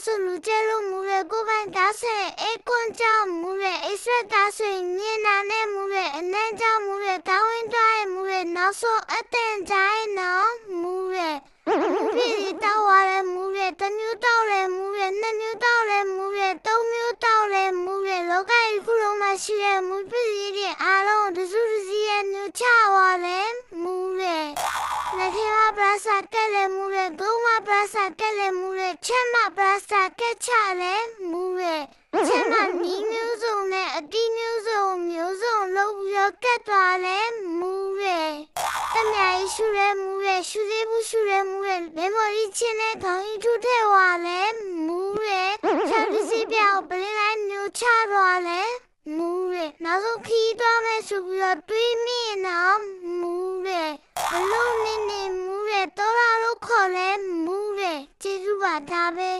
ဆိုလူကျဲလို့မူရကိုပိုင်ဒါဆိုရင်အေကွန်ကြောင့်မူရအိဆွဲဒါဆိုရင်မြင်နာနဲ့မူရအနမ်းကြောင့်မူရကောင်းဝင်တွားရဲ့မူရနောက်ဆုံးအတန်ကြိုင်းနော်မူရပြည်တောက်ရတဲ့မူရတစ်မျိုးတောက်တယ်မူရနှစ်မျိုးတောက်တယ်မူရသုံးမျိုးတောက်တယ်မူရလောကကြီးခုလုံးမှာရှိတဲ့မူပြည်တွေအားလုံးတစုတစည်းရဲ့ညချသွားတယ်မူရလက်ထဲမှာပရာစာကဲလေမူရဂုံးမှာပရာစာကဲလေမူရချက်မှာပရာစာကဲချလေမူရချက်မှာနီးမျိုးစုံနဲ့အတီးမျိုးစုံလုံးပြီးတော့ကတ်သွားလေမူရတမယာရှူရဲမူရရှူသေးဘူးရှူရဲမူရမေမိုရီချင်းနဲ့ခေါင်းကြီးထုထဲဝါလေမူရချက်ဒီစီပြောင်းပလင်းလိုက်မျိုးချသွားလေမူရနောက်ဆုံးခီးသွားမယ်ဆိုပြီးတော့တွေးမိနော်မူရဘလုံးနေမူရတော်လာလို့ခေါ်လဲမူရကျေးဇူးပါဒါပဲ